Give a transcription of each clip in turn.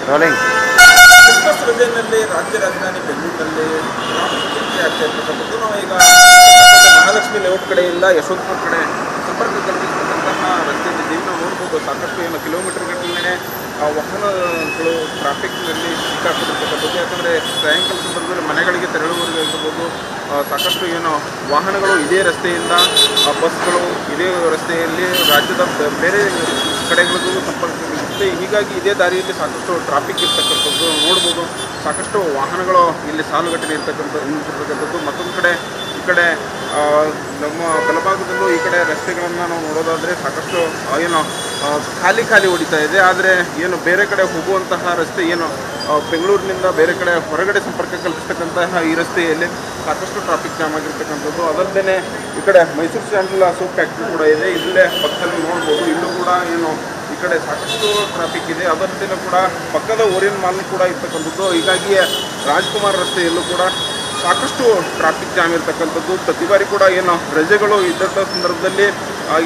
Rolling. Christmas ರಜೆಯಲ್ಲಿ ರಾಜ್ಯ ರಾಜಧಾನಿ ಬೆಂಗಳೂರಿನಲ್ಲಿ ಟ್ರಾಫಿಕ್ ಹೆಚ್ಚೆ ಆಗ್ತಾ ಇರ್ತಕ್ಕಂಥದ್ದು. ನಾವು ಈಗ ಮಹಾಲಕ್ಷ್ಮಿ ಲೇಔಟ್ ಕಡೆಯಿಂದ ಯಶವಂತಪುರ ಕಡೆ ಸಂಪರ್ಕ ಕಲ್ಪಿಸ್ತಕ್ಕಂತಹ ರಸ್ತೆಯಲ್ಲಿ ನಾವು ನೋಡ್ಬೋದು ಸಾಕಷ್ಟು ಏನು ಕಿಲೋಮೀಟರ್ ಗಟ್ಟಲೆ ವಾಹನಗಳು ಟ್ರಾಫಿಕ್ನಲ್ಲಿ ಸಿಕ್ಕಾಕೊಂಡಿರ್ತಕ್ಕಂಥದ್ದು. ಯಾಕಂದರೆ ಸಾಯಂಕಾಲ ಸಂದರ್ಭದಲ್ಲಿ ಮನೆಗಳಿಗೆ ತೆರಳುವವರೆಗೆ ಇರ್ಬೋದು, ಸಾಕಷ್ಟು ಏನು ವಾಹನಗಳು ಇದೇ ರಸ್ತೆಯಿಂದ ಬಸ್ಗಳು ಇದೇ ರಸ್ತೆಯಲ್ಲಿ ರಾಜ್ಯದ ಬೇರೆ ಕಡೆಗಳಿಗೂ ಸಂಪರ್ಕಿಸುತ್ತೆ. ಹೀಗಾಗಿ ಇದೇ ದಾರಿಯಲ್ಲಿ ಸಾಕಷ್ಟು ಟ್ರಾಫಿಕ್ ಇರ್ತಕ್ಕಂಥದ್ದು ನೋಡ್ಬೋದು. ಸಾಕಷ್ಟು ವಾಹನಗಳು ಇಲ್ಲಿ ಸಾಲುಗಟ್ಟಲೆ ನಿಂತಿರ್ತಕ್ಕಂಥದ್ದು. ಮತ್ತೊಂದು ಕಡೆ ಈ ಕಡೆ ನಮ್ಮ ಬಲಭಾಗದಲ್ಲೂ ಈ ಕಡೆ ರಸ್ತೆಗಳನ್ನು ನಾವು ನೋಡೋದಾದರೆ ಸಾಕಷ್ಟು ಏನು ಖಾಲಿ ಹೊಡಿತಾ ಇದೆ. ಆದರೆ ಏನು ಬೇರೆ ಕಡೆ ಹೋಗುವಂತಹ ರಸ್ತೆ ಏನು ಬೆಂಗಳೂರಿನಿಂದ ಬೇರೆ ಕಡೆ ಹೊರಗಡೆ ಸಂಪರ್ಕ ಕಲ್ಪಿಸ್ತಕ್ಕಂತಹ ಈ ರಸ್ತೆಯಲ್ಲಿ ಸಾಕಷ್ಟು ಟ್ರಾಫಿಕ್ ಜಾಮ್ ಆಗಿರ್ತಕ್ಕಂಥದ್ದು. ಅದಲ್ಲದೆ ಈ ಕಡೆ ಮೈಸೂರು ಸ್ಯಾಂಡಲ್ ಸೋಪ್ ಫ್ಯಾಕ್ಟ್ರಿ ಕೂಡ ಇದೆ, ಇಲ್ಲೇ ಪಕ್ಕದಲ್ಲಿ ನೋಡ್ಬೋದು. ಇಲ್ಲೂ ಕೂಡ ಏನು ಈ ಕಡೆ ಸಾಕಷ್ಟು ಟ್ರಾಫಿಕ್ ಇದೆ. ಅದರಲ್ಲೂ ಕೂಡ ಪಕ್ಕದ ಓರಿಯನ್ ಮಾಲ್ ಕೂಡ ಇರ್ತಕ್ಕಂಥದ್ದು. ಹೀಗಾಗಿ ರಾಜ್ಕುಮಾರ್ ರಸ್ತೆಯಲ್ಲೂ ಕೂಡ ಸಾಕಷ್ಟು ಟ್ರಾಫಿಕ್ ಜಾಮ್ ಇರ್ತಕ್ಕಂಥದ್ದು. ಪ್ರತಿ ಬಾರಿ ಕೂಡ ಏನು ರಜೆಗಳು ಇದ್ದಂಥ ಸಂದರ್ಭದಲ್ಲಿ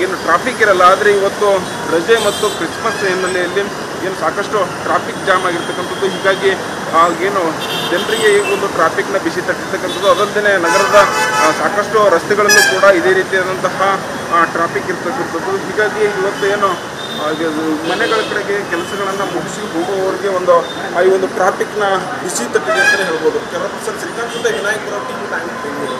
ಏನು ಟ್ರಾಫಿಕ್ ಇರಲ್ಲ. ಆದರೆ ಇವತ್ತು ರಜೆ ಮತ್ತು ಕ್ರಿಸ್ಮಸ್ ಹಿನ್ನೆಲೆಯಲ್ಲಿ ಏನು ಸಾಕಷ್ಟು ಟ್ರಾಫಿಕ್ ಜಾಮ್ ಆಗಿರ್ತಕ್ಕಂಥದ್ದು. ಹೀಗಾಗಿ ಏನು ಜನರಿಗೆ ಈ ಒಂದು ಟ್ರಾಫಿಕ್ನ ಬಿಸಿ ತಟ್ಟಿರ್ತಕ್ಕಂಥದ್ದು. ಅದಲ್ಲದೆ ನಗರದ ಸಾಕಷ್ಟು ರಸ್ತೆಗಳಲ್ಲೂ ಕೂಡ ಇದೇ ರೀತಿಯಾದಂತಹ ಟ್ರಾಫಿಕ್ ಇರ್ತಕ್ಕಂಥದ್ದು. ಹೀಗಾಗಿ ಇವತ್ತು ಏನು ಮನೆಗಳ ಕಡೆಗೆ ಕೆಲಸಗಳನ್ನು ಮುಗಿಸಿ ಹೋಗುವವರಿಗೆ ಈ ಒಂದು ಟ್ರಾಫಿಕ್ನ ಬಿಸಿ ತಟ್ಟಿದೆ ಅಂತಲೇ ಹೇಳ್ಬೋದು. ಕೆಲವು ಶ್ರೀಕಾಂತ್ ಜೊತೆ ವಿನಾಯಕ್ ಟಿವಿ 9 ಬೆಂಗಳೂರು.